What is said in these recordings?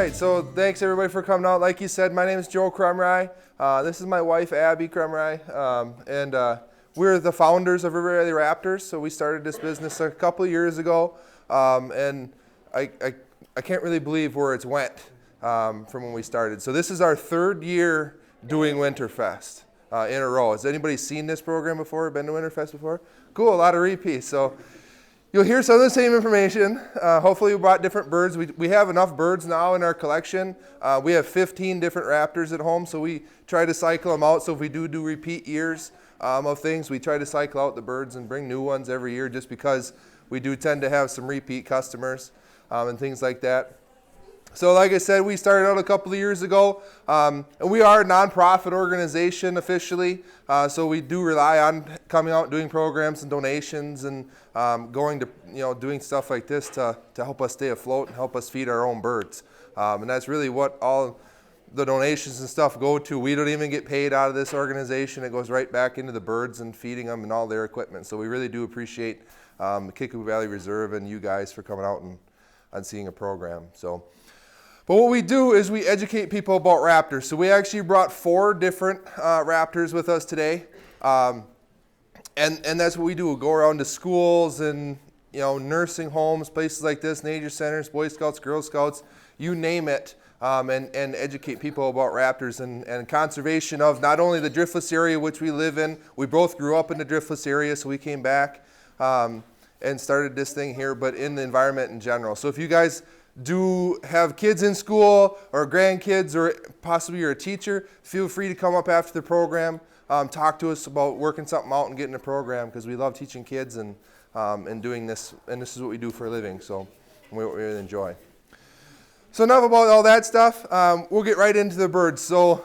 right, so thanks everybody for coming out. Like you said, my name is Joe Kumrie. This is my wife, Abbie Kumrie, and we're the founders of Valley Raptors. So we started this business a couple of years ago, and I can't really believe where it's went from when we started. So this is our third year doing Winterfest in a row. Has anybody seen this program before, been to Winterfest before? Cool, a lot of repeats. So you'll hear some of the same information. Hopefully we brought different birds. We have enough birds now in our collection. We have 15 different raptors at home, so we try to cycle them out. So if we do repeat years of things, we try to cycle out the birds and bring new ones every year just because we do tend to have some repeat customers and things like that. So like I said, we started out a couple of years ago, and we are a nonprofit organization officially, so we do rely on coming out and doing programs and donations and going to, doing stuff like this to help us stay afloat and help us feed our own birds. And that's really what all the donations and stuff go to. We don't even get paid out of this organization. It goes right back into the birds and feeding them and all their equipment. So we really do appreciate the Kickapoo Valley Reserve and you guys for coming out and seeing a program. But what we do is we educate people about raptors. So we actually brought 4 different raptors with us today. And that's what we do. We go around to schools and nursing homes, places like this, nature centers, Boy Scouts, Girl Scouts, you name it, and educate people about raptors and conservation of not only the driftless area which we live in. We both grew up in the driftless area, so we came back and started this thing here, but in the environment in general. So if you guys do have kids in school or grandkids or possibly you're a teacher, feel free to come up after the program, talk to us about working something out and getting a program, because we love teaching kids and doing this, and this is what we do for a living, so we really enjoy. So enough about all that stuff. We'll get right into the birds. So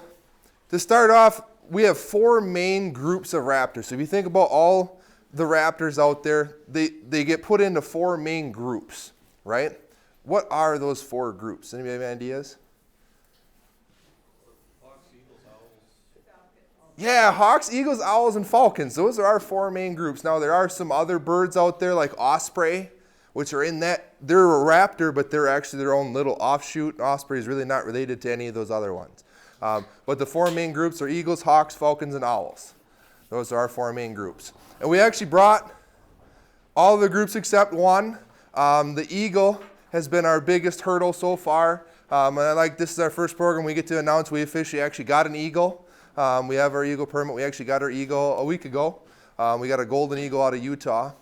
to start off, we have 4 main groups of raptors. So if you think about all the raptors out there, they get put into 4 main groups, right? What are those 4 groups? Anybody have ideas? Hawks, eagles, owls. Yeah, hawks, eagles, owls, and falcons. Those are our 4 main groups. Now, there are some other birds out there like osprey, which are in that. They're a raptor, but they're actually their own little offshoot. Osprey is really not related to any of those other ones. But the 4 main groups are eagles, hawks, falcons, and owls. Those are our 4 main groups. And we actually brought all the groups except one. The eagle has been our biggest hurdle so far. And this is our first program we get to announce we officially actually got an eagle. We have our eagle permit. We actually got our eagle a week ago. We got a golden eagle out of Utah.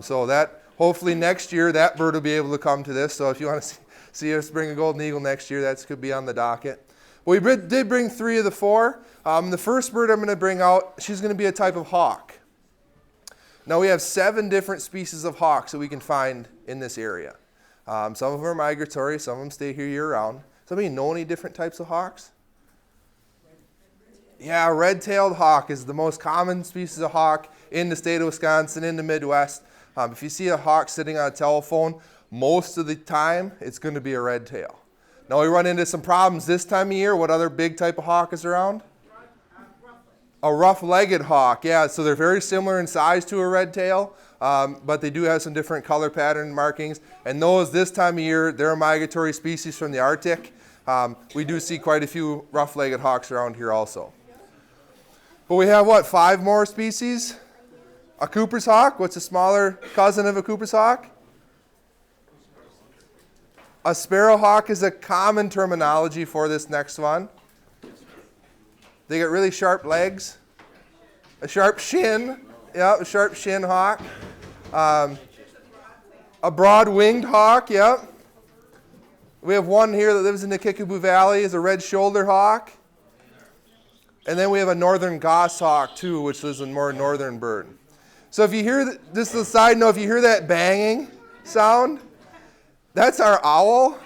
So that hopefully next year that bird will be able to come to this. So if you want to see us bring a golden eagle next year, that could be on the docket. But we did bring 3 of the 4. The first bird I'm going to bring out, she's going to be a type of hawk. Now we have 7 different species of hawks that we can find in this area. Some of them are migratory, some of them stay here year-round. Somebody know any different types of hawks? Yeah, red-tailed hawk is the most common species of hawk in the state of Wisconsin, in the Midwest. If you see a hawk sitting on a telephone, most of the time it's going to be a red tail. Now we run into some problems this time of year. What other big type of hawk is around? A rough-legged hawk, yeah. So they're very similar in size to a red tail. But they do have some different color pattern markings. And those, this time of year, they're a migratory species from the Arctic. We do see quite a few rough-legged hawks around here also. But we have, 5 more species? A Cooper's hawk. What's a smaller cousin of a Cooper's hawk? A sparrow hawk is a common terminology for this next one. They get really sharp legs, a sharp shin. Yeah, a sharp shin hawk. A broad-winged hawk, yep. We have one here that lives in the Kickapoo Valley, is a red-shouldered hawk. And then we have a northern goshawk, too, which is a more northern bird. So if you hear, just a side note, if you hear that banging sound, that's our owl.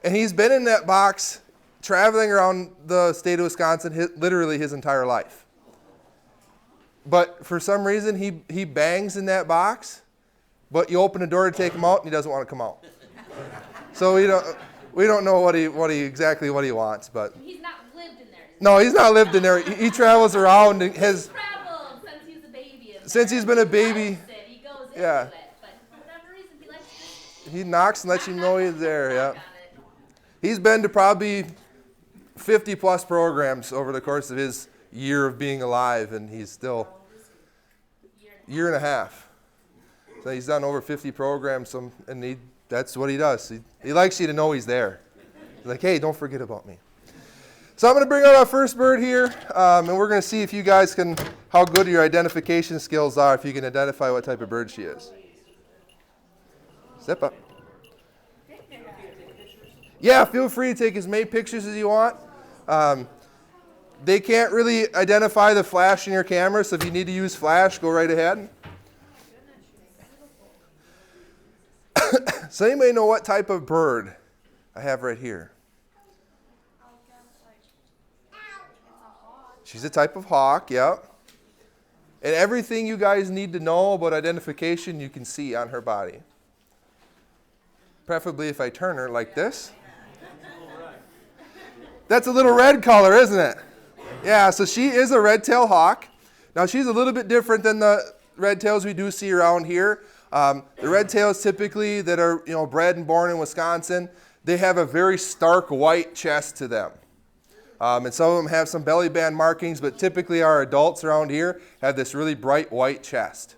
And he's been in that box traveling around the state of Wisconsin literally his entire life. But for some reason, he bangs in that box, but you open the door to take him out, and he doesn't want to come out. So we don't know what he exactly wants, but he's not lived in there. No, he's not lived in there. He travels around and has traveled since he's a baby. Since he's been a baby. He goes into Yeah. it, but for whatever reason, he likes to. He knocks and lets you know he's there. Yeah. He's been to probably 50 plus programs over the course of his year of being alive, and he's still year and a half. So he's done over 50 programs, and that's what he does. He likes you to know he's there. He's like, hey, don't forget about me. So I'm going to bring out our first bird here, and we're going to see if you guys how good your identification skills are, if you can identify what type of bird she is. Step up. Yeah, feel free to take as many pictures as you want. They can't really identify the flash in your camera, so if you need to use flash, go right ahead. So anybody know what type of bird I have right here? She's a type of hawk, yep. And everything you guys need to know about identification you can see on her body. Preferably if I turn her like this. That's a little red color, isn't it? Yeah, so she is a red-tailed hawk. Now she's a little bit different than the red tails we do see around here. The red tails typically that are bred and born in Wisconsin, they have a very stark white chest to them. And some of them have some belly band markings, but typically our adults around here have this really bright white chest.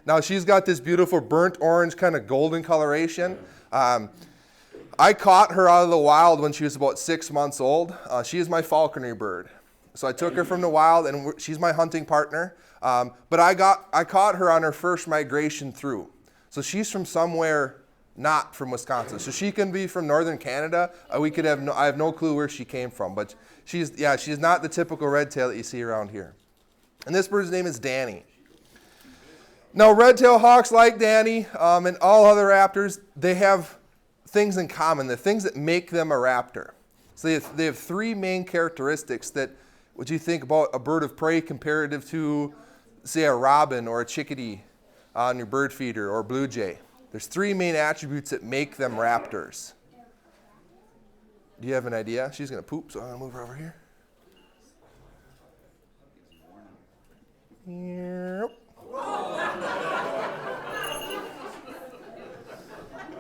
Now she's got this beautiful burnt orange kind of golden coloration. I caught her out of the wild when she was about 6 months old. She is my falconry bird. So I took her from the wild, and she's my hunting partner. But I caught her on her first migration through. So she's from somewhere not from Wisconsin. So she can be from northern Canada. I have no clue where she came from, but she's not the typical red tail that you see around here. And this bird's name is Danny. Now red-tailed hawks, like Danny and all other raptors, they have things in common, the things that make them a raptor. So they have three main characteristics that would you think about a bird of prey comparative to, say, a robin or a chickadee on your bird feeder or blue jay. There's three main attributes that make them raptors. Do you have an idea? She's going to poop, so I'm going to move her over here. Yep.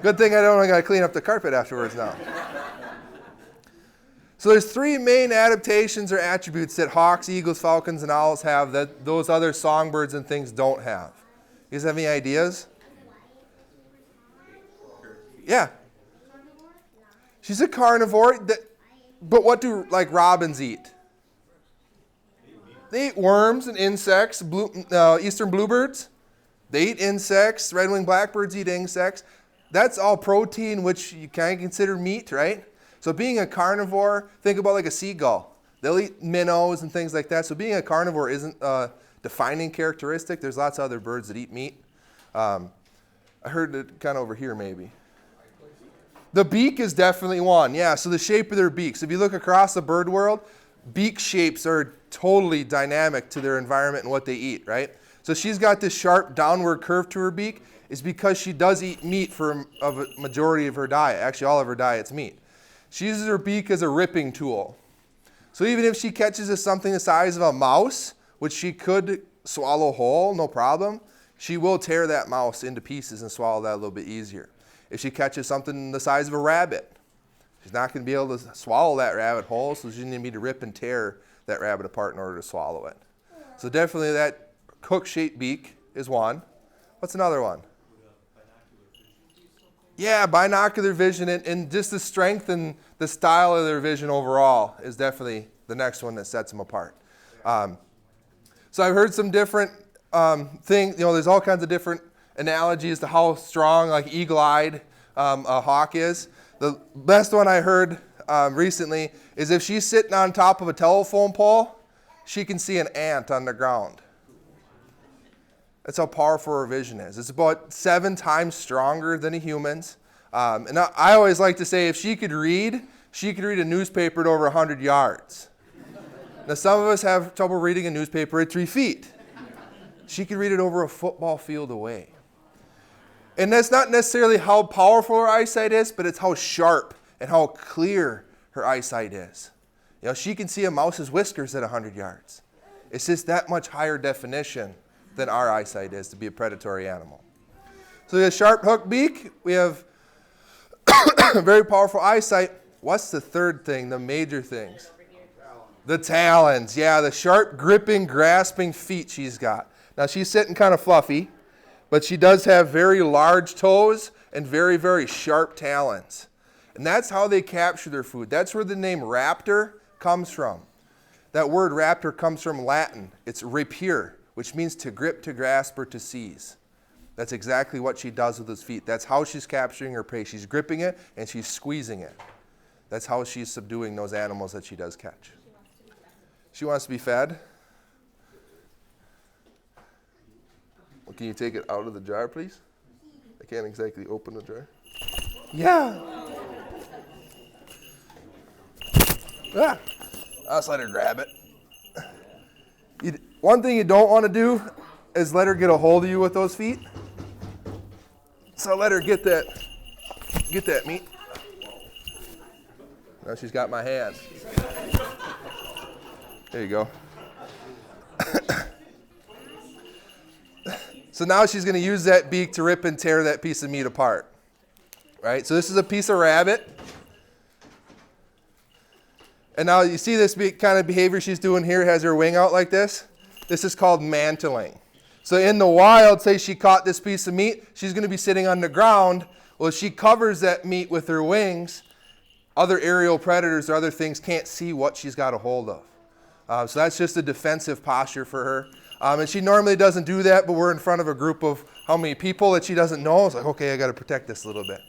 Good thing I got to clean up the carpet afterwards now. So there's three main adaptations or attributes that hawks, eagles, falcons, and owls have that those other songbirds and things don't have. You guys have any ideas? Yeah. She's a carnivore, but what do robins eat? They eat worms and insects, eastern bluebirds. They eat insects. Red-winged blackbirds eat insects. That's all protein, which you kind of consider meat, right? So being a carnivore, think about like a seagull. They'll eat minnows and things like that. So being a carnivore isn't a defining characteristic. There's lots of other birds that eat meat. I heard it kind of over here maybe. The beak is definitely one. Yeah, so the shape of their beaks. If you look across the bird world, beak shapes are totally dynamic to their environment and what they eat, right? So she's got this sharp downward curve to her beak. Is because she does eat meat for a majority of her diet. Actually, all of her diet's meat. She uses her beak as a ripping tool. So even if she catches something the size of a mouse, which she could swallow whole, no problem, she will tear that mouse into pieces and swallow that a little bit easier. If she catches something the size of a rabbit, she's not going to be able to swallow that rabbit whole, so she's going to need to rip and tear that rabbit apart in order to swallow it. So definitely that hook-shaped beak is one. What's another one? Yeah, binocular vision and just the strength and the style of their vision overall is definitely the next one that sets them apart. So I've heard some different things. There's all kinds of different analogies to how strong, like eagle-eyed, a hawk is. The best one I heard recently is if she's sitting on top of a telephone pole, she can see an ant on the ground. That's how powerful her vision is. It's about 7 times stronger than a human's. And I always like to say if she could read a newspaper at over 100 yards. Now some of us have trouble reading a newspaper at 3 feet. She could read it over a football field away. And that's not necessarily how powerful her eyesight is, but it's how sharp and how clear her eyesight is. She can see a mouse's whiskers at 100 yards. It's just that much higher definition than our eyesight is to be a predatory animal. So we have sharp hook beak. We have very powerful eyesight. what's the third thing, the major things? The talons. Yeah, the sharp, gripping, grasping feet she's got. Now, she's sitting kind of fluffy, but she does have very large toes and very, very sharp talons. And that's how they capture their food. That's where the name raptor comes from. That word raptor comes from Latin. It's rapier, which means to grip, to grasp, or to seize. That's exactly what she does with those feet. That's how she's capturing her prey. She's gripping it and she's squeezing it. That's how she's subduing those animals that she does catch. She wants to be fed. Well, can you take it out of the jar, please? I can't exactly open the jar. Yeah. Ah. I'll just let her grab it. One thing you don't want to do is let her get a hold of you with those feet. So let her get that meat. Now she's got my hand. There you go. So now she's going to use that beak to rip and tear that piece of meat apart. Right? So this is a piece of rabbit. And now you see this kind of behavior she's doing here, has her wing out like this. This is called mantling. So in the wild, say she caught this piece of meat, she's going to be sitting on the ground. Well, if she covers that meat with her wings, other aerial predators or other things can't see what she's got a hold of. So that's just a defensive posture for her. And she normally doesn't do that, but we're in front of a group of how many people that she doesn't know. It's like, okay, I got to protect this a little bit.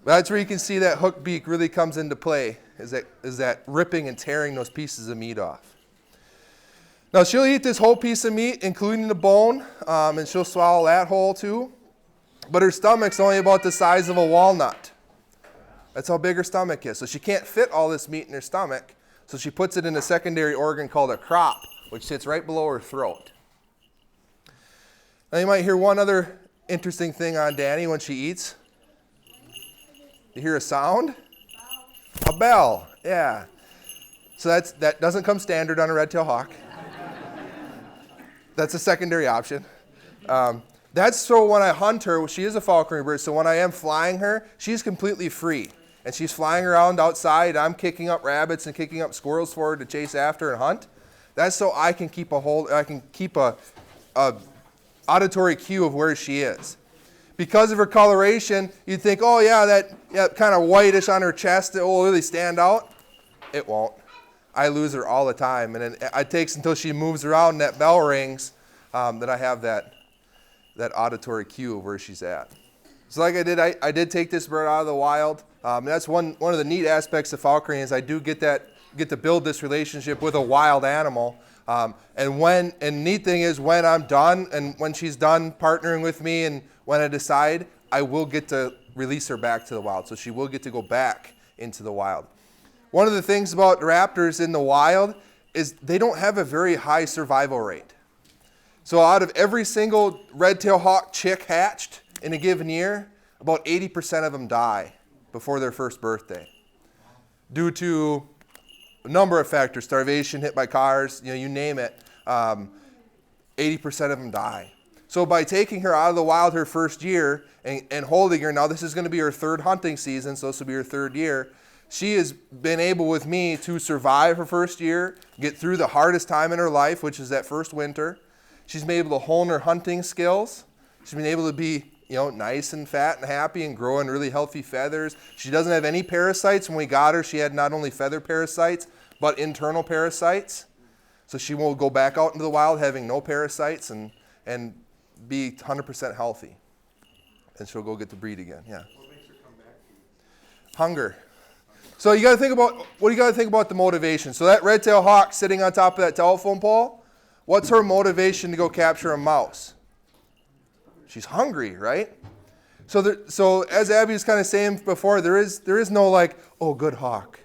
That's where you can see that hook beak really comes into play, is that ripping and tearing those pieces of meat off. Now she'll eat this whole piece of meat, including the bone, and she'll swallow that whole too. But her stomach's only about the size of a walnut. That's how big her stomach is. So she can't fit all this meat in her stomach, so she puts it in a secondary organ called a crop, which sits right below her throat. Now you might hear one other interesting thing on Danny when she eats. You hear a sound? A bell, yeah. So that doesn't come standard on a red-tailed hawk. That's a secondary option. That's so when I hunt her, she is a falconry bird, so when I am flying her, she's completely free. And she's flying around outside. I'm kicking up rabbits and kicking up squirrels for her to chase after and hunt. That's so I can keep a auditory cue of where she is. Because of her coloration, you'd think, oh yeah, that kind of whitish on her chest, it will really stand out. It won't. I lose her all the time, and it takes until she moves around and that bell rings that I have that auditory cue of where she's at. So like I did take this bird out of the wild. That's one of the neat aspects of falconry is I do get to build this relationship with a wild animal. And the neat thing is when I'm done and when she's done partnering with me and when I decide, I will get to release her back to the wild. So she will get to go back into the wild. One of the things about raptors in the wild is they don't have a very high survival rate. So out of every single red-tailed hawk chick hatched in a given year, about 80% of them die before their first birthday due to a number of factors, starvation, hit by cars, you name it, 80% of them die. So by taking her out of the wild her first year and holding her, now this is going to be her third hunting season, so this will be her third year, she has been able with me to survive her first year, get through the hardest time in her life, which is that first winter. She's been able to hone her hunting skills. She's been able to be nice and fat and happy and growing really healthy feathers. She doesn't have any parasites. When we got her, she had not only feather parasites, but internal parasites. So she will go back out into the wild having no parasites and be 100% healthy. And she'll go get to breed again, yeah. What makes her come back to you? Hunger. So you got to think about the motivation. So that red-tailed hawk sitting on top of that telephone pole, what's her motivation to go capture a mouse? She's hungry, right? So as Abbie was kind of saying before, there is no like, oh, good hawk.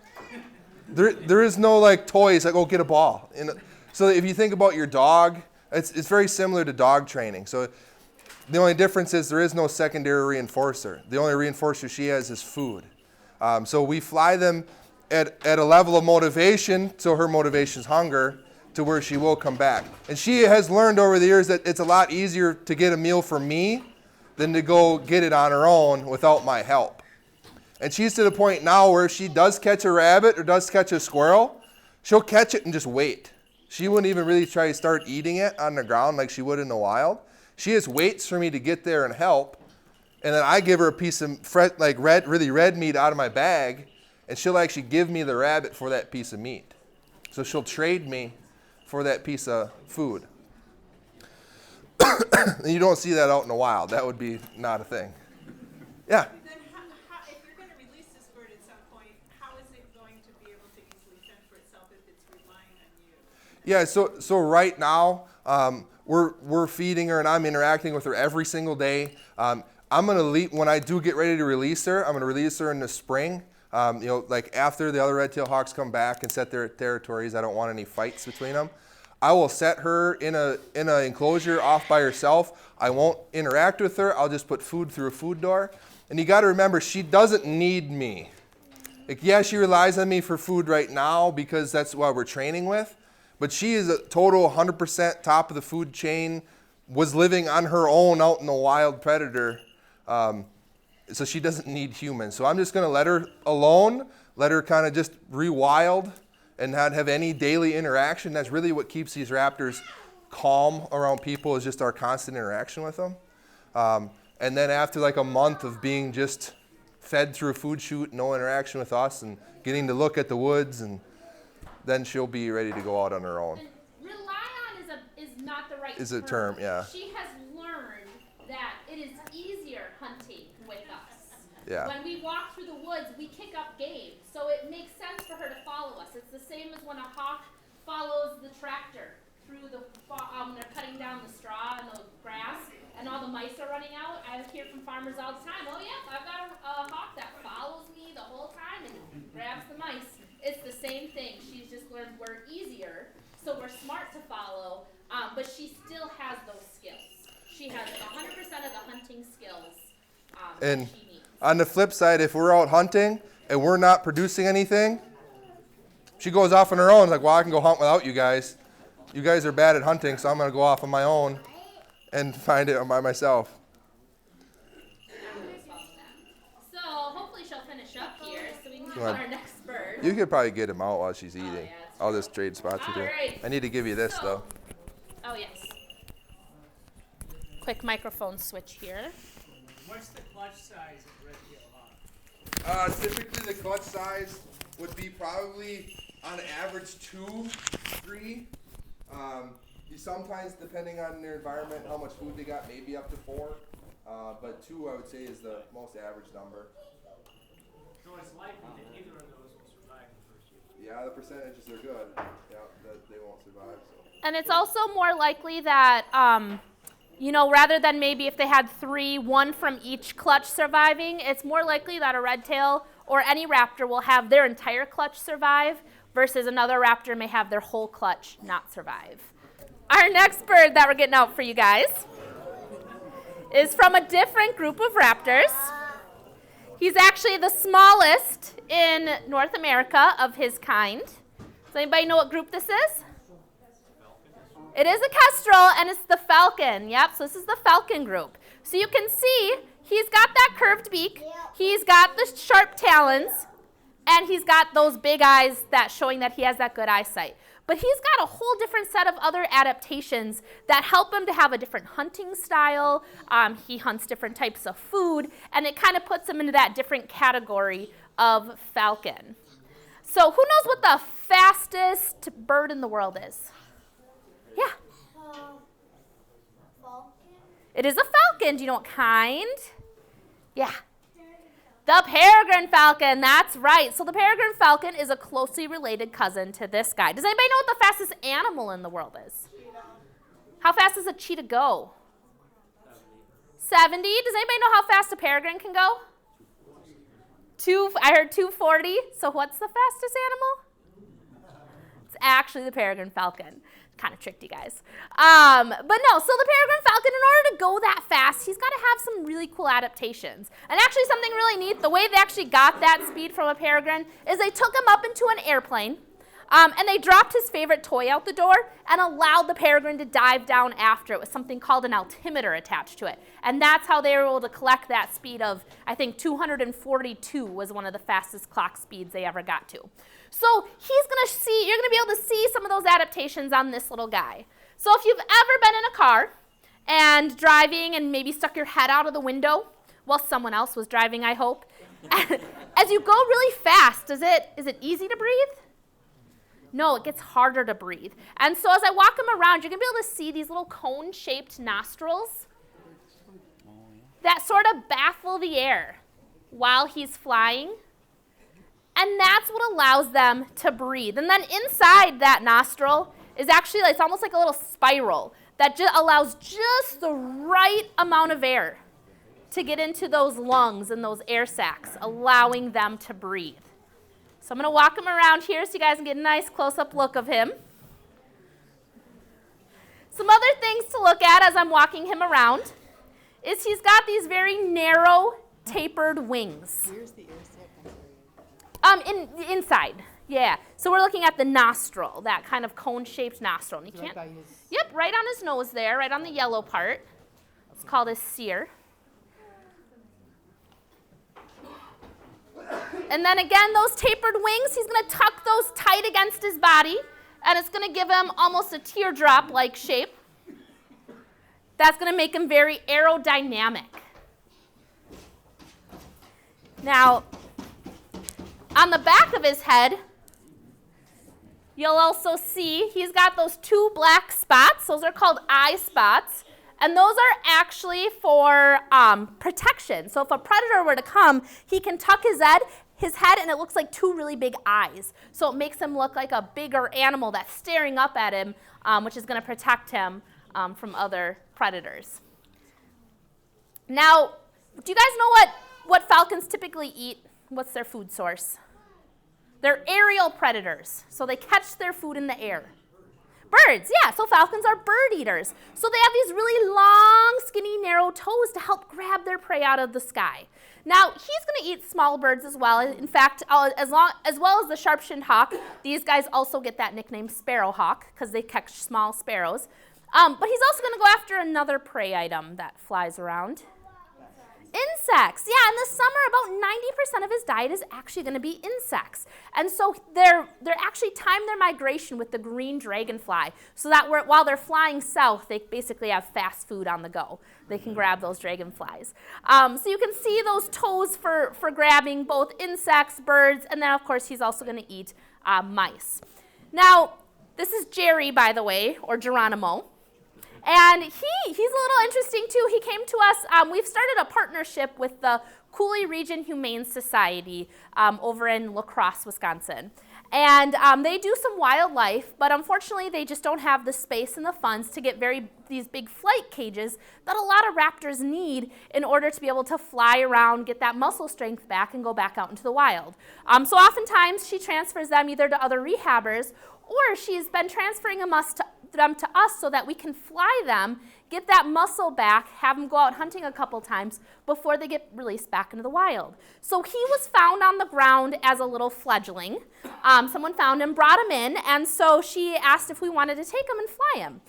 There is no like toys like, oh, get a ball. So if you think about your dog, it's very similar to dog training. So the only difference is there is no secondary reinforcer. The only reinforcer she has is food. So we fly them at a level of motivation, so her motivation is hunger, to where she will come back. And she has learned over the years that it's a lot easier to get a meal from me than to go get it on her own without my help. And she's to the point now where if she does catch a rabbit or does catch a squirrel, she'll catch it and just wait. She wouldn't even really try to start eating it on the ground like she would in the wild. She just waits for me to get there and help. And then I give her a piece of really red meat out of my bag, and she'll actually give me the rabbit for that piece of meat. So she'll trade me for that piece of food. And you don't see that out in the wild. That would be not a thing. Yeah? Then if you're going to release this bird at some point, how is it going to be able to easily fend for itself if it's relying on you? Yeah, so right now, we're feeding her and I'm interacting with her every single day. I'm gonna when I do get ready to release her, I'm gonna release her in the spring. Like after the other red-tailed hawks come back and set their territories, I don't want any fights between them. I will set her in a enclosure off by herself. I won't interact with her. I'll just put food through a food door. And you got to remember, she doesn't need me. Like, yeah, she relies on me for food right now because that's what we're training with. But she is a total 100% top of the food chain, was living on her own out in the wild predator. So she doesn't need humans. So I'm just going to let her alone, let her kind of just rewild and not have any daily interaction. That's really what keeps these raptors calm around people, is just our constant interaction with them. And then after like a month of being just fed through a food chute, no interaction with us, and getting to look at the woods, and then she'll be ready to go out on her own. And rely on is not the right Is a term, yeah. She has learned that it is easier hunting with us. Yeah. When we walk through the woods, we kick up game. So it makes sense for her to follow us. It's the same as when a hawk follows the tractor through they're cutting down the straw and the grass, and all the mice are running out. I hear from farmers all the time, oh yeah, I've got a hawk that follows me the whole time and grabs the mice. It's the same thing. She's just learned we're easier, so we're smart to follow, but she still has those skills. She has 100% of the hunting skills And that she needs. on the flip side, if we're out hunting and we're not producing anything, she goes off on her own. Like, well, I can go hunt without you guys. You guys are bad at hunting, so I'm going to go off on my own and find it by myself. So hopefully she'll finish up here so we can get Go on ahead. our next bird. You could probably get him out while she's eating. yeah, that's I'll just trade spots with you. Alright. I need to give you this, So- though. Oh, yes. Quick microphone switch here. What's the clutch size of red-tailed hawk? Typically, the clutch size would be probably on average 2, 3. You sometimes, depending on their environment, how much food they got, maybe up to 4. But 2, I would say, is the most average number. So it's likely that neither of those will survive the first year. Yeah, the percentages are good. Yeah, that they won't survive. So. And it's also more likely that, rather than maybe if they had 3, 1 from each clutch surviving, it's more likely that a red tail or any raptor will have their entire clutch survive versus another raptor may have their whole clutch not survive. Our next bird that we're getting out for you guys is from a different group of raptors. He's actually the smallest in North America of his kind. Does anybody know what group this is? It is a kestrel, and it's the falcon. Yep, so this is the falcon group. So you can see he's got that curved beak, he's got the sharp talons, and he's got those big eyes that showing that he has that good eyesight. But he's got a whole different set of other adaptations that help him to have a different hunting style. He hunts different types of food, and it kind of puts him into that different category of falcon. So who knows what the fastest bird in the world is? Yeah. Falcon? It is a falcon. Do you know what kind? Yeah. The peregrine falcon, that's right. So the peregrine falcon is a closely related cousin to this guy. Does anybody know what the fastest animal in the world is? How fast does a cheetah go? 70. Does anybody know how fast a peregrine can go? I heard 240. So what's the fastest animal? It's actually the peregrine falcon. Kind of tricked you guys. But no, so the peregrine falcon, in order to go that fast, he's got to have some really cool adaptations. And actually something really neat, the way they actually got that speed from a peregrine is they took him up into an airplane. And they dropped his favorite toy out the door and allowed the peregrine to dive down after it with something called an altimeter attached to it. And that's how they were able to collect that speed of, I think, 242 was one of the fastest clock speeds they ever got to. So you're going to be able to see some of those adaptations on this little guy. So if you've ever been in a car and driving and maybe stuck your head out of the window while someone else was driving, I hope, as you go really fast, is it easy to breathe? No, it gets harder to breathe. And so as I walk him around, you're going to be able to see these little cone-shaped nostrils that sort of baffle the air while he's flying. And that's what allows them to breathe. And then inside that nostril is actually, it's almost like a little spiral that allows just the right amount of air to get into those lungs and those air sacs, allowing them to breathe. So I'm going to walk him around here so you guys can get a nice close-up look of him. Some other things to look at as I'm walking him around is he's got these very narrow, tapered wings. Where's the air sac? Inside, yeah. So we're looking at the nostril, that kind of cone-shaped nostril. And you Right can't, by his... Yep, right on his nose there, right on the yellow part. It's called his cere. And then again, those tapered wings, he's going to tuck those tight against his body, and it's going to give him almost a teardrop-like shape. That's going to make him very aerodynamic. Now, on the back of his head, you'll also see he's got those two black spots. Those are called eye spots. And those are actually for protection. So if a predator were to come, he can tuck his head, and it looks like two really big eyes. So it makes him look like a bigger animal that's staring up at him, which is going to protect him from other predators. Now, do you guys know what falcons typically eat? What's their food source? They're aerial predators. So they catch their food in the air. Birds, yeah, so falcons are bird eaters. So they have these really long, skinny, narrow toes to help grab their prey out of the sky. Now, he's going to eat small birds as well. In fact, as well as the sharp-shinned hawk, these guys also get that nickname Sparrow Hawk because they catch small sparrows. But he's also going to go after another prey item that flies around. Insects. Yeah, in the summer, about 90% of his diet is actually going to be insects. And so they're actually time their migration with the green dragonfly so that while they're flying south, they basically have fast food on the go. They can grab those dragonflies. So you can see those toes for grabbing both insects, birds, and then, of course, he's also going to eat mice. This is Jerry, by the way, or Geronimo. And he's a little interesting, too. He came to us. We've started a partnership with the Cooley Region Humane Society over in La Crosse, Wisconsin. And they do some wildlife, but unfortunately, they just don't have the space and the funds to get these big flight cages that a lot of raptors need in order to be able to fly around, get that muscle strength back, and go back out into the wild. So oftentimes, she transfers them either to other rehabbers, or she's been transferring them to us so that we can fly them, get that muscle back, have them go out hunting a couple times before they get released back into the wild. So he was found on the ground as a little fledgling. Someone found him, brought him in, and so she asked if we wanted to take him and fly him.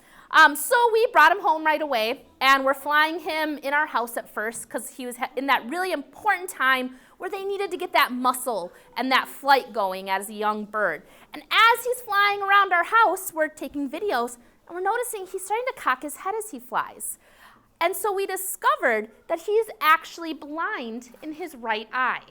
So we brought him home right away, and we're flying him in our house at first because he was in that really important time where they needed to get that muscle and that flight going as a young bird. And as he's flying around our house, we're taking videos, and we're noticing he's starting to cock his head as he flies. And so we discovered that he's actually blind in his right eye.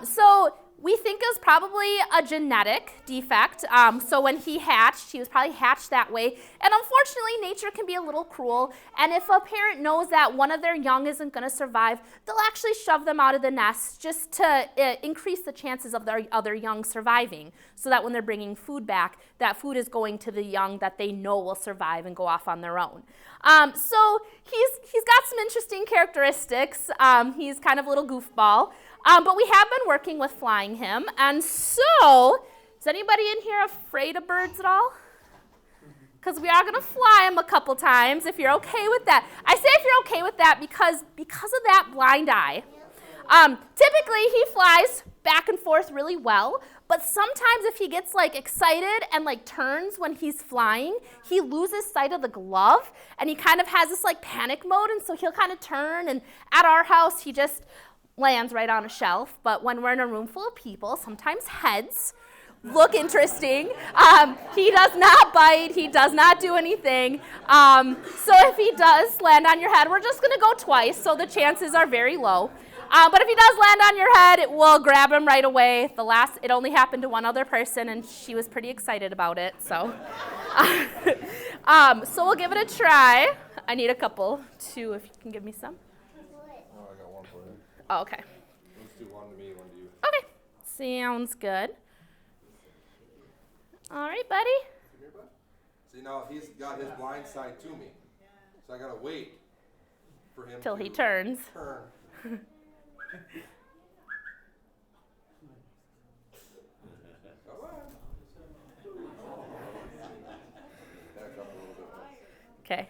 So we think it was probably a genetic defect. So when he hatched, he was probably hatched that way. And unfortunately, nature can be a little cruel. And if a parent knows that one of their young isn't going to survive, they'll actually shove them out of the nest just to increase the chances of their other young surviving. So that when they're bringing food back, that food is going to the young that they know will survive and go off on their own. So he's got some interesting characteristics. He's kind of a little goofball. But we have been working with flying him. And so, is anybody in here afraid of birds at all? Because we are going to fly him a couple times, if you're okay with that. I say if you're okay with that because of that blind eye. Typically, he flies back and forth really well, but sometimes if he gets like excited and like turns when he's flying, he loses sight of the glove, and he kind of has this like panic mode, and so he'll kind of turn, and at our house, he just lands right on a shelf. But when we're in a room full of people, sometimes heads look interesting. He does not bite. He does not do anything. So if he does land on your head, we're just going to go twice, so the chances are very low. But if he does land on your head, we'll grab him right away. It only happened to one other person, and she was pretty excited about it. So, so we'll give it a try. I need a couple, too, if you can give me some. Oh, I got one for you. Oh, okay. Let's do one to me, one to you. Okay. Sounds good. All right, buddy. Come here, bud. See, now he's got his blind side to me. So I got to wait for him Till to he turns. turn. Come on. Back up a little bit more. Okay.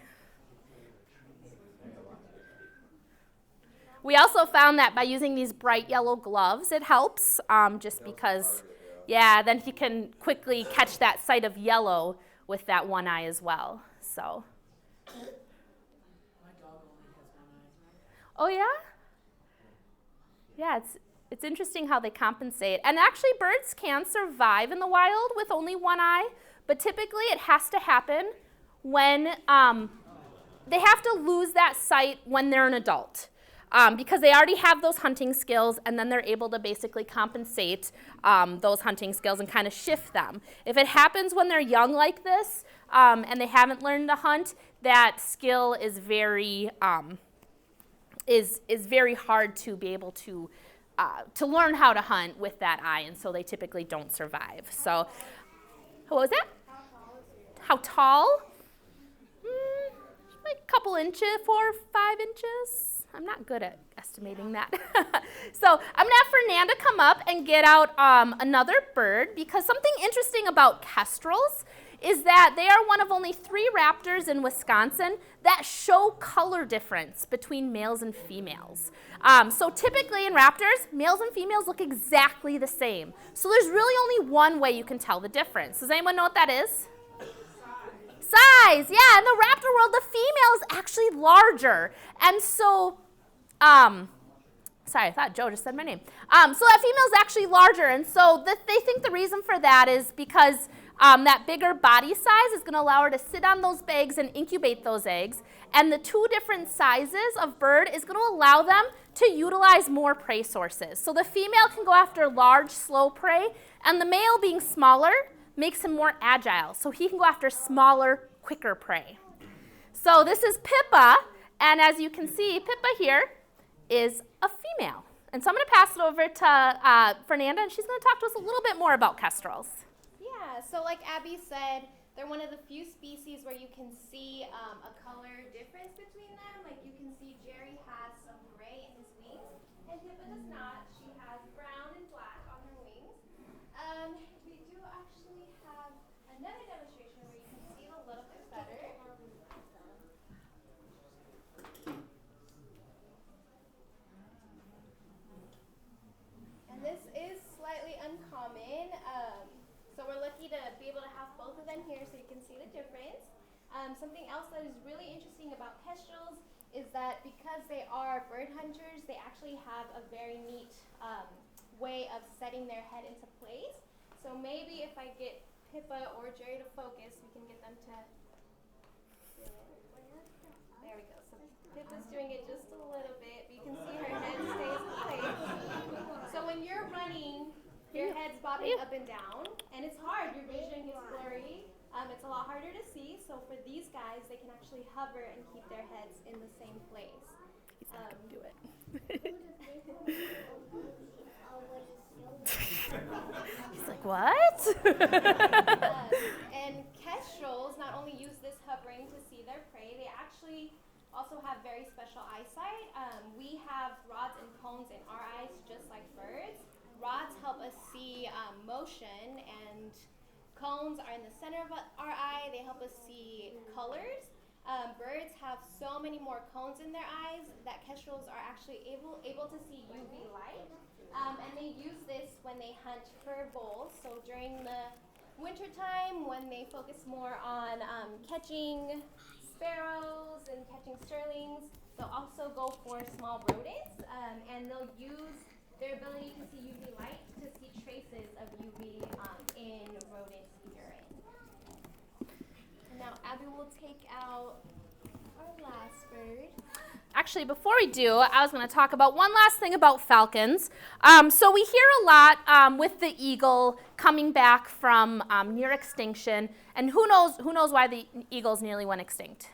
We also found that by using these bright yellow gloves, it helps, just because, yeah, then he can quickly catch that sight of yellow with that one eye as well. So. My dog only has one eye. Oh yeah? Yeah, it's interesting how they compensate. And actually, birds can survive in the wild with only one eye, but typically it has to happen when they have to lose that sight when they're an adult. Because they already have those hunting skills, and then they're able to basically compensate those hunting skills and kind of shift them. If it happens when they're young like this, and they haven't learned to hunt, that skill is very very hard to be able to learn how to hunt with that eye, and so they typically don't survive. So, what was that? How tall? Like a couple inches, 4 or 5 inches. I'm not good at estimating that. So I'm going to have Fernanda come up and get out another bird, because something interesting about kestrels is that they are one of only 3 raptors in Wisconsin that show color difference between males and females. So typically in raptors, males and females look exactly the same. So there's really only one way you can tell the difference. Does anyone know what that is? Size, yeah, in the raptor world, the female is actually larger. And so, sorry, I thought Joe just said my name. So that female is actually larger, and so they think the reason for that is because that bigger body size is going to allow her to sit on those eggs and incubate those eggs, and the 2 different sizes of bird is going to allow them to utilize more prey sources. So the female can go after large, slow prey, and the male, being smaller, makes him more agile, so he can go after smaller, quicker prey. So this is Pippa, and as you can see, Pippa here is a female. And so I'm going to pass it over to Fernanda, and she's going to talk to us a little bit more about kestrels. Yeah, so like Abbie said, they're one of the few species where you can see a color difference between them. Like you can see Jerry has some gray in his wings, and Pippa does not. She has brown and black on her wings. We do actually have another demonstration where you can see it a little bit better. And this is slightly uncommon, so we're lucky to be able to have both of them here so you can see the difference. Something else that is really interesting about kestrels is that because they are bird hunters, they actually have a very neat way of setting their head into place. So maybe if I get Pippa or Jerry to focus, we can get them to do it. There we go. So Pippa's doing it just a little bit, but you can see her head stays in place. So when you're running, your head's bobbing up and down, and it's hard. Your vision gets blurry. It's a lot harder to see. So for these guys, they can actually hover and keep their heads in the same place. He's not going to do it. He's like, what? And kestrels not only use this hovering to see their prey, they actually also have very special eyesight. We have rods and cones in our eyes just like birds. Rods help us see motion, and cones are in the center of our eye. They help us see colors. birds have so many more cones in their eyes that kestrels are actually able to see UV light. And they use this when they hunt for voles. So during the wintertime, when they focus more on catching sparrows and catching starlings, they'll also go for small rodents, and they'll use their ability to see UV light to see traces of UV in rodent urine. And now Abbie will take out our last bird. Actually, before we do, I was going to talk about one last thing about falcons. So we hear a lot with the eagle coming back from near extinction, and who knows why the eagles nearly went extinct?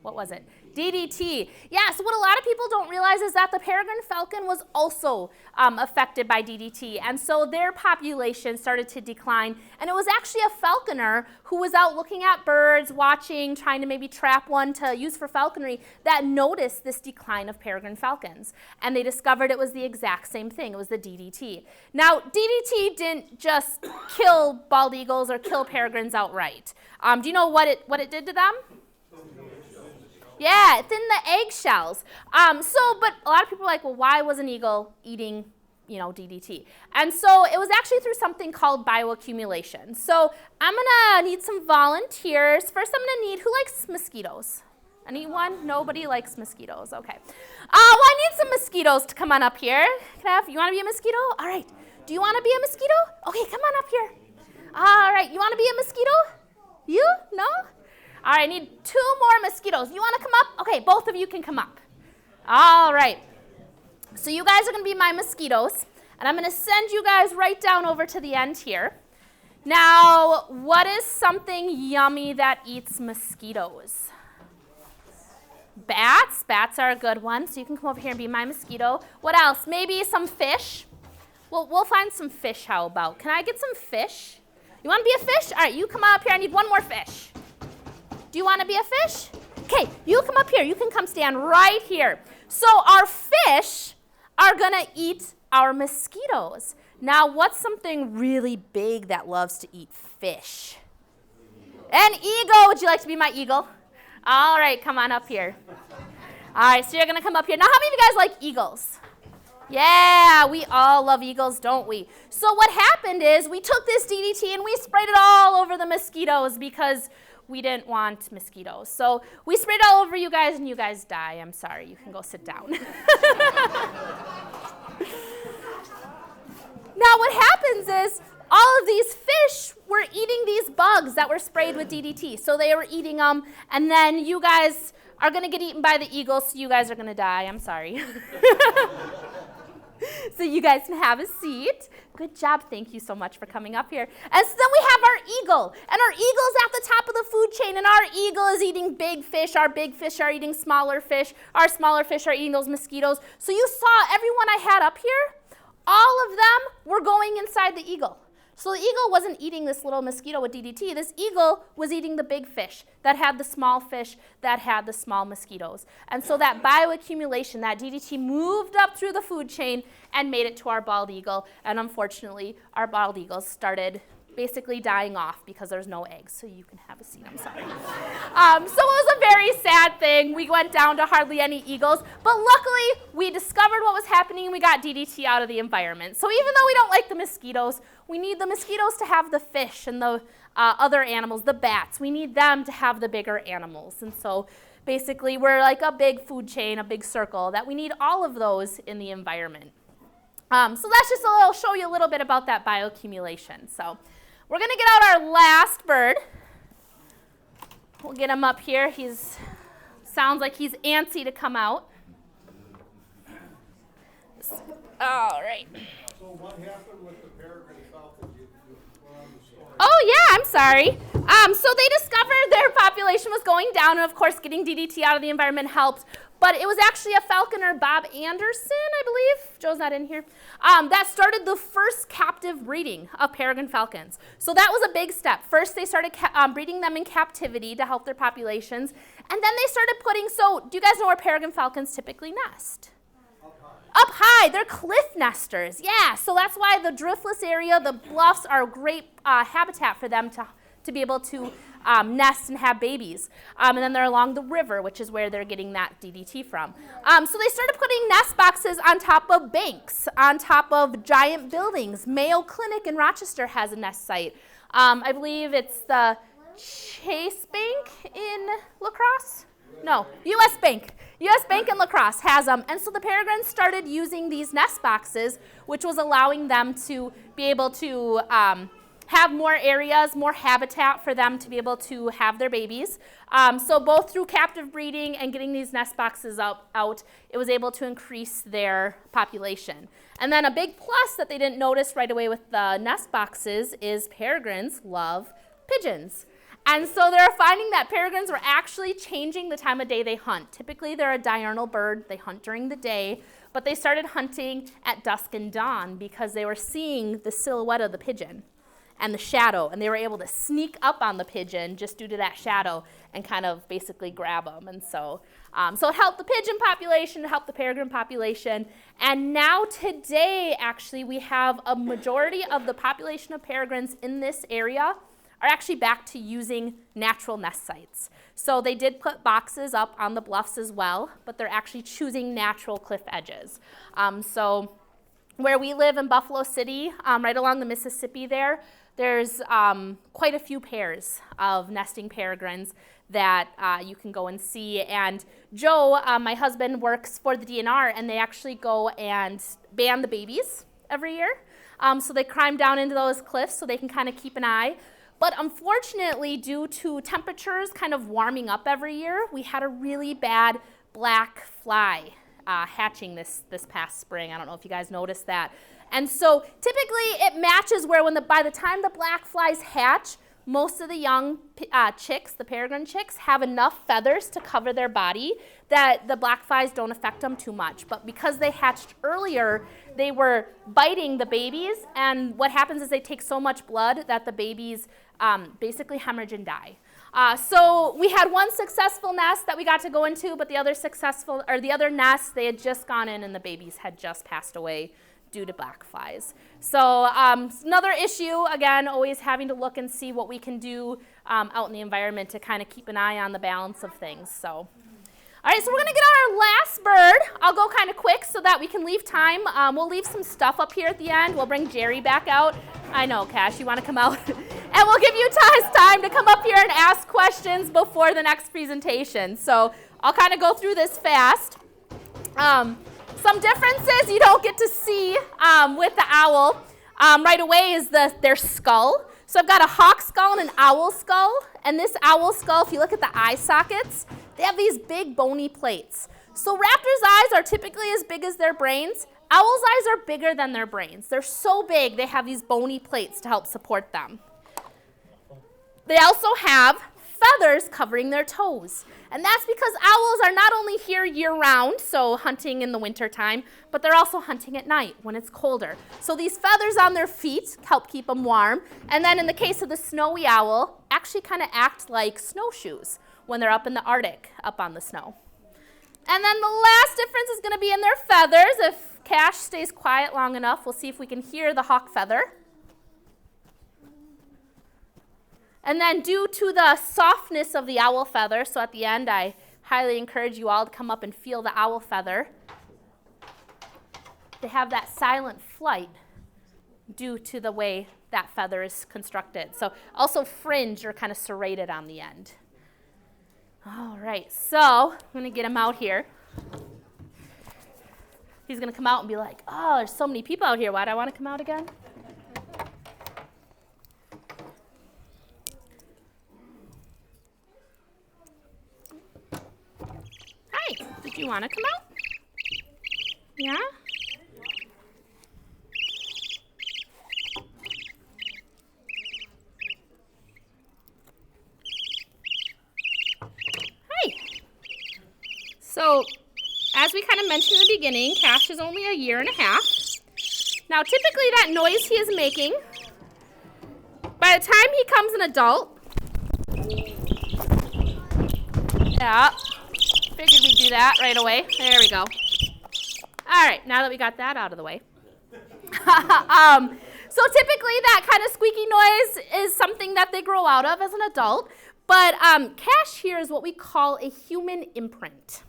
What was it? DDT. Yeah, so what a lot of people don't realize is that the peregrine falcon was also affected by DDT, and so their population started to decline, and it was actually a falconer who was out looking at birds, watching, trying to maybe trap one to use for falconry, that noticed this decline of peregrine falcons, and they discovered it was the exact same thing. It was the DDT. Now, DDT didn't just kill bald eagles or kill peregrines outright. Do you know what it did to them? Yeah, it's in the eggshells. But a lot of people are like, well, why was an eagle eating, DDT? And so it was actually through something called bioaccumulation. So I'm gonna need some volunteers. First, I'm gonna need, who likes mosquitoes? Anyone? Nobody likes mosquitoes. Okay. I need some mosquitoes to come on up here. You want to be a mosquito? All right. Do you want to be a mosquito? Okay, come on up here. All right. You want to be a mosquito? You? No? All right, I need 2 more mosquitoes. You want to come up? Okay, both of you can come up. All right. So you guys are going to be my mosquitoes, and I'm going to send you guys right down over to the end here. Now, what is something yummy that eats mosquitoes? Bats. Bats are a good one, so you can come over here and be my mosquito. What else? Maybe some fish. Well, we'll find some fish, how about? Can I get some fish? You want to be a fish? All right, you come up here. I need 1 more fish. Do you want to be a fish? Okay, you come up here. You can come stand right here. So our fish are going to eat our mosquitoes. Now, what's something really big that loves to eat fish? An eagle. Would you like to be my eagle? All right, come on up here. All right, so you're going to come up here. Now, how many of you guys like eagles? Yeah, we all love eagles, don't we? So what happened is we took this DDT and we sprayed it all over the mosquitoes because we didn't want mosquitoes. So we sprayed it all over you guys, and you guys die. I'm sorry. You can go sit down. Now what happens is all of these fish were eating these bugs that were sprayed with DDT. So they were eating them, and then you guys are going to get eaten by the eagles, so you guys are going to die. I'm sorry. So you guys can have a seat. Good job. Thank you so much for coming up here. And so then we have our eagle. And our eagle's at the top of the food chain. And our eagle is eating big fish. Our big fish are eating smaller fish. Our smaller fish are eating those mosquitoes. So you saw everyone I had up here, all of them were going inside the eagle. So the eagle wasn't eating this little mosquito with DDT. This eagle was eating the big fish that had the small fish that had the small mosquitoes. And so that bioaccumulation, that DDT moved up through the food chain and made it to our bald eagle. And unfortunately, our bald eagles started basically dying off because there's no eggs. So you can have a seat, I'm sorry. So it was a very sad thing. We went down to hardly any eagles. But luckily, we discovered what was happening and we got DDT out of the environment. So even though we don't like the mosquitoes, we need the mosquitoes to have the fish and the other animals, the bats. We need them to have the bigger animals. And so basically, we're like a big food chain, a big circle, that we need all of those in the environment. So that's just show you a little bit about that bioaccumulation. So we're going to get out our last bird. We'll get him up here. Sounds like he's antsy to come out. All right. So what happened with the Peregrine Falcon? You were on the story. Oh, yeah, I'm sorry. So they discovered their population was going down, and of course getting DDT out of the environment helped. But it was actually a falconer, Bob Anderson, I believe. Joe's not in here. That started the first captive breeding of peregrine falcons. So that was a big step. First, they started breeding them in captivity to help their populations. And then they started so do you guys know where peregrine falcons typically nest? Up high. They're cliff nesters. Yeah, so that's why the driftless area, the bluffs are a great habitat for them to be able to nest and have babies. And then they're along the river, which is where they're getting that DDT from. So they started putting nest boxes on top of banks, on top of giant buildings. Mayo Clinic in Rochester has a nest site. I believe it's the Chase Bank in La Crosse? No, U.S. Bank. U.S. Bank in La Crosse has them. And so the peregrines started using these nest boxes, which was allowing them to be able to have more areas, more habitat for them to be able to have their babies. So both through captive breeding and getting these nest boxes out, it was able to increase their population. And then a big plus that they didn't notice right away with the nest boxes is peregrines love pigeons. And so they're finding that peregrines were actually changing the time of day they hunt. Typically, they're a diurnal bird. They hunt during the day, but they started hunting at dusk and dawn because they were seeing the silhouette of the pigeon and the shadow, and they were able to sneak up on the pigeon just due to that shadow and kind of basically grab them. And so it helped the pigeon population, it helped the peregrine population, and now today, actually, we have a majority of the population of peregrines in this area are actually back to using natural nest sites. So they did put boxes up on the bluffs as well, but they're actually choosing natural cliff edges. So where we live in Buffalo City, right along the Mississippi there's quite a few pairs of nesting peregrines that you can go and see. And Joe, my husband, works for the DNR, and they actually go and ban the babies every year. So they climb down into those cliffs so they can kind of keep an eye. But unfortunately, due to temperatures kind of warming up every year, we had a really bad black fly hatching this past spring. I don't know if you guys noticed that. And so typically it matches where by the time the black flies hatch, most of the young chicks, the peregrine chicks, have enough feathers to cover their body that the black flies don't affect them too much. But because they hatched earlier, they were biting the babies, and what happens is they take so much blood that the babies basically hemorrhage and die. So we had one successful nest that we got to go into, but the other nests, they had just gone in and the babies had just passed away due to black flies. So another issue, again, always having to look and see what we can do out in the environment to kind of keep an eye on the balance of things. So, all right, so we're gonna get on our last bird. I'll go kind of quick so that we can leave time. We'll leave some stuff up here at the end. We'll bring Jerry back out. I know, Cash, you wanna come out? And we'll give you time to come up here and ask questions before the next presentation. So I'll kind of go through this fast. Some differences you don't get to see with the owl right away is their skull. So I've got a hawk skull and an owl skull. And this owl skull, if you look at the eye sockets, they have these big bony plates. So raptors' eyes are typically as big as their brains. Owls' eyes are bigger than their brains. They're so big, they have these bony plates to help support them. They also have feathers covering their toes. And that's because owls are not only here year-round, so hunting in the wintertime, but they're also hunting at night when it's colder. So these feathers on their feet help keep them warm. And then in the case of the snowy owl, actually kind of act like snowshoes when they're up in the Arctic, up on the snow. And then the last difference is going to be in their feathers. If Cash stays quiet long enough, we'll see if we can hear the hawk feather. And then due to the softness of the owl feather, so at the end I highly encourage you all to come up and feel the owl feather. They have that silent flight due to the way that feather is constructed. So also fringed or kind of serrated on the end. All right, so I'm going to get him out here. He's going to come out and be like, oh, there's so many people out here. Why do I want to come out again? Hi, did you want to come out? Yeah? So, as we kind of mentioned in the beginning, Cash is only a year and a half. Now, typically that noise he is making, by the time he becomes an adult, yeah, figured we'd do that right away. There we go. All right, now that we got that out of the way. So typically that kind of squeaky noise is something that they grow out of as an adult. But Cash here is what we call a human imprint.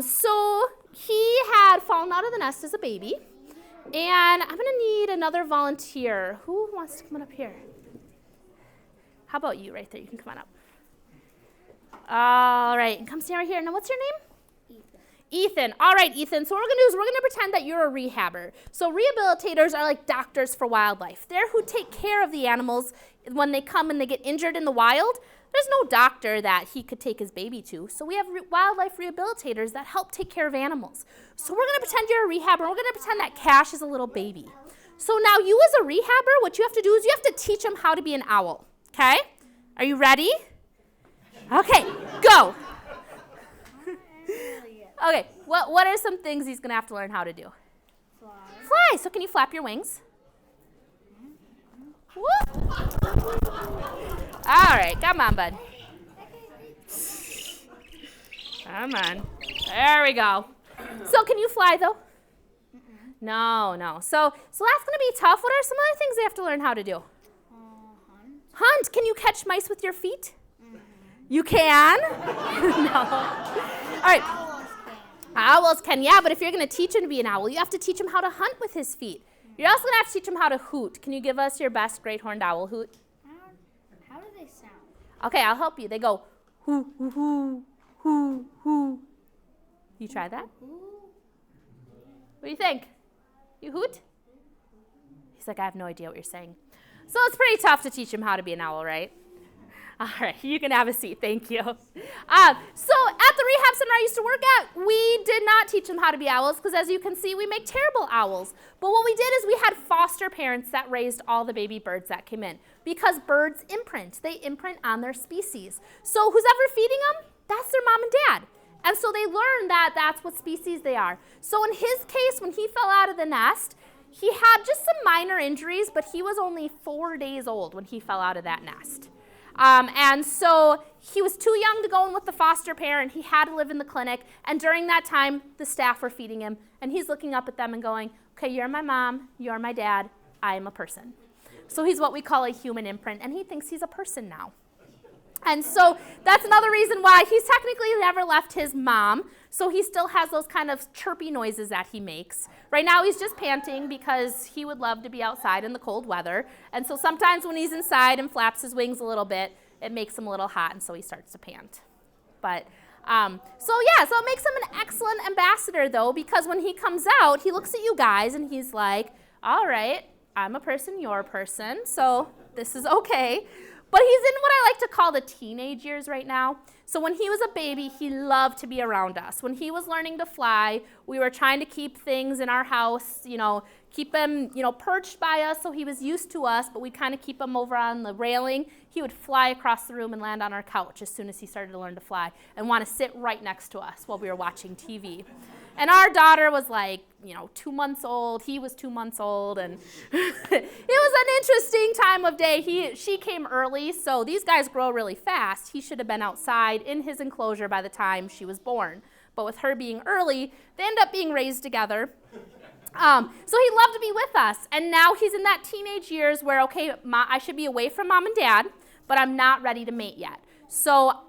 So he had fallen out of the nest as a baby, and I'm going to need another volunteer. Who wants to come on up here? How about you right there? You can come on up. All right, and come stand right here. Now, what's your name? Ethan. All right, Ethan. So what we're going to do is we're going to pretend that you're a rehabber. So rehabilitators are like doctors for wildlife. They're who take care of the animals when they come and they get injured in the wild. There's no doctor that he could take his baby to. So we have wildlife rehabilitators that help take care of animals. So we're going to pretend you're a rehabber. We're going to pretend that Cash is a little baby. So now you as a rehabber, what you have to do is you have to teach him how to be an owl. Okay? Are you ready? Okay, go. Okay, what are some things he's going to have to learn how to do? Fly. So can you flap your wings? Whoop. All right, come on, bud. Come on. There we go. So can you fly, though? No. So that's going to be tough. What are some other things they have to learn how to do? Hunt. Can you catch mice with your feet? You can? No. All right. Owls can, yeah, but if you're going to teach him to be an owl, you have to teach him how to hunt with his feet. You're also going to have to teach him how to hoot. Can you give us your best great horned owl hoot? How do they sound? Okay, I'll help you. They go, hoo, hoo, hoo, hoo, hoo. You try that? What do you think? You hoot? He's like, I have no idea what you're saying. So it's pretty tough to teach him how to be an owl, right? All right, you can have a seat. Thank you. So at the rehab center I used to work at, we did not teach them how to be owls because, as you can see, we make terrible owls. But what we did is we had foster parents that raised all the baby birds that came in because birds imprint. They imprint on their species. So who's ever feeding them, that's their mom and dad. And so they learn that that's what species they are. So in his case, when he fell out of the nest, he had just some minor injuries, but he was only 4 days old when he fell out of that nest. And so he was too young to go in with the foster parent. He had to live in the clinic. And during that time, the staff were feeding him. And he's looking up at them and going, okay, you're my mom, you're my dad, I am a person. So he's what we call a human imprint. And he thinks he's a person now. And so that's another reason why he's technically never left his mom. So he still has those kind of chirpy noises that he makes. Right now he's just panting because he would love to be outside in the cold weather. And so sometimes when he's inside and flaps his wings a little bit, it makes him a little hot, and so he starts to pant. But so it makes him an excellent ambassador, though, because when he comes out, he looks at you guys and he's like, all right, I'm a person, you're a person, so this is okay. But he's in what I like to call the teenage years right now. So when he was a baby, he loved to be around us. When he was learning to fly, we were trying to keep things in our house, keep him, perched by us so he was used to us, but we'd kind of keep him over on the railing. He would fly across the room and land on our couch as soon as he started to learn to fly and want to sit right next to us while we were watching TV. And our daughter was 2 months old. He was 2 months old, and it was an interesting time of day. She came early, so these guys grow really fast. He should have been outside in his enclosure by the time she was born. But with her being early, they end up being raised together. So he loved to be with us, and now he's in that teenage years where, okay, I should be away from mom and dad, but I'm not ready to mate yet. So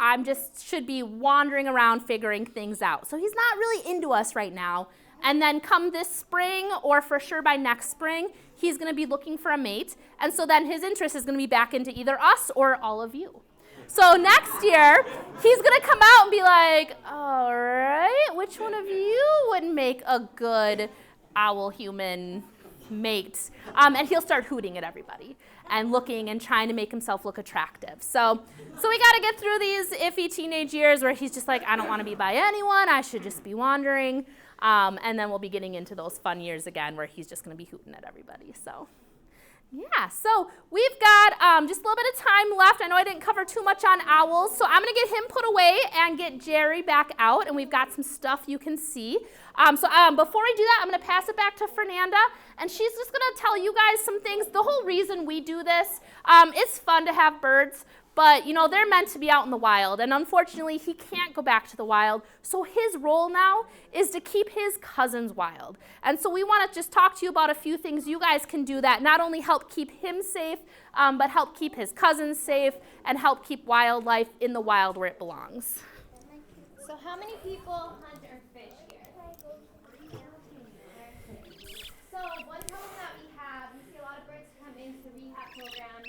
should be wandering around figuring things out. So he's not really into us right now. And then come this spring, or for sure by next spring, he's going to be looking for a mate. And so then his interest is going to be back into either us or all of you. So next year, he's going to come out and be like, all right, which one of you would make a good owl-human mate? And he'll start hooting at everybody and looking and trying to make himself look attractive. So we got to get through these iffy teenage years where he's just like, I don't want to be by anyone. I should just be wandering. And then we'll be getting into those fun years again where he's just going to be hooting at everybody. So yeah, so we've got just a little bit of time left. I know I didn't cover too much on owls, so I'm going to get him put away and get Jerry back out, and we've got some stuff you can see. Before I do that, I'm going to pass it back to Fernanda, and she's just going to tell you guys some things. The whole reason we do this, it's fun to have birds, But, they're meant to be out in the wild, and unfortunately, he can't go back to the wild. So his role now is to keep his cousins wild. And so we want to just talk to you about a few things you guys can do that not only help keep him safe, but help keep his cousins safe and help keep wildlife in the wild where it belongs. So how many people hunt or fish here? So one problem that we have, we see a lot of birds come into the rehab programs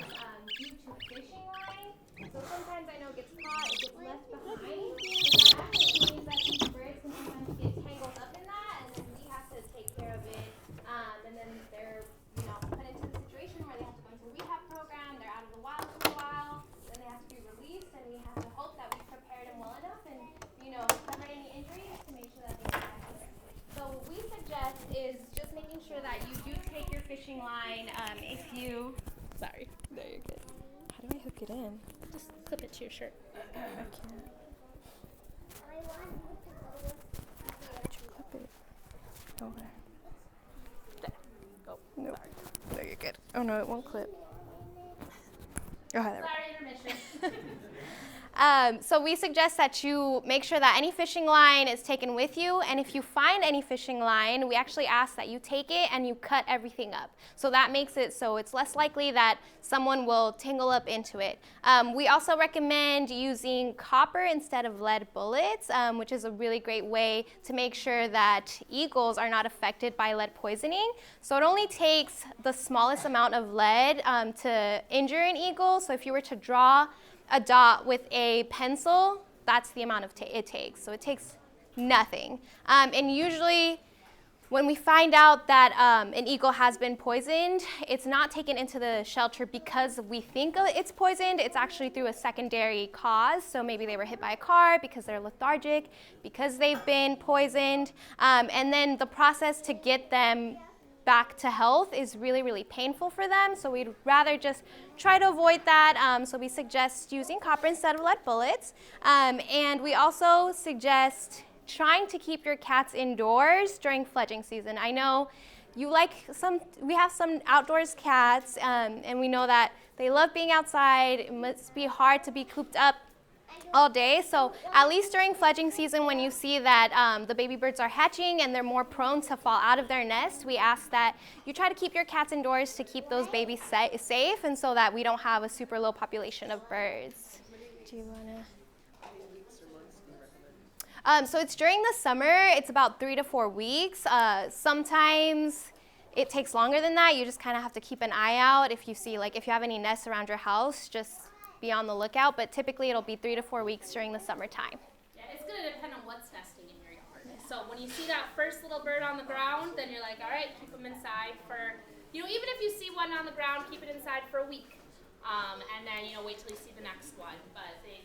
due to fishing line. So sometimes I know it gets caught, it gets left behind. But that actually means that these birds can sometimes get tangled up in that, and then we have to take care of it. And then they're, put into the situation where they have to go into a rehab program, they're out of the wild for a while, then they have to be released, and we have to hope that we prepared them well enough and, cover any injuries to make sure that they get back here. So what we suggest is just making sure that you do take your fishing line Sorry. There, you're good. How do I hook it in? Just clip it to your shirt. I can't. Clip it. Over. There. Oh, Nope. No, you're good. Oh no, it won't clip. Oh, there we go. sorry, intermission. So we suggest that you make sure that any fishing line is taken with you, and if you find any fishing line, we actually ask that you take it and you cut everything up. So that makes it so it's less likely that someone will tangle up into it. We also recommend using copper instead of lead bullets, which is a really great way to make sure that eagles are not affected by lead poisoning. So it only takes the smallest amount of lead to injure an eagle. So if you were to draw a dot with a pencil, that's the amount of it takes. So it takes nothing. And usually when we find out that an eagle has been poisoned, it's not taken into the shelter because we think it's poisoned. It's actually through a secondary cause. So maybe they were hit by a car because they're lethargic, because they've been poisoned. And then the process to get them back to health is really, really painful for them. So we'd rather just try to avoid that. So we suggest using copper instead of lead bullets. And we also suggest trying to keep your cats indoors during fledging season. I know we have some outdoors cats, and we know that they love being outside. It must be hard to be cooped up all day. So at least during fledging season, when you see that the baby birds are hatching and they're more prone to fall out of their nest, we ask that you try to keep your cats indoors to keep those babies safe, and so that we don't have a super low population of birds. Do you want to? So it's during the summer. It's about 3 to 4 weeks. Sometimes it takes longer than that. You just kind of have to keep an eye out. If you see, if you have any nests around your house, just be on the lookout, but typically it'll be 3 to 4 weeks during the summertime. Yeah, it's going to depend on what's nesting in your yard. So when you see that first little bird on the ground, then you're like, all right, keep them inside for, even if you see one on the ground, keep it inside for a week. And then, wait till you see the next one. But they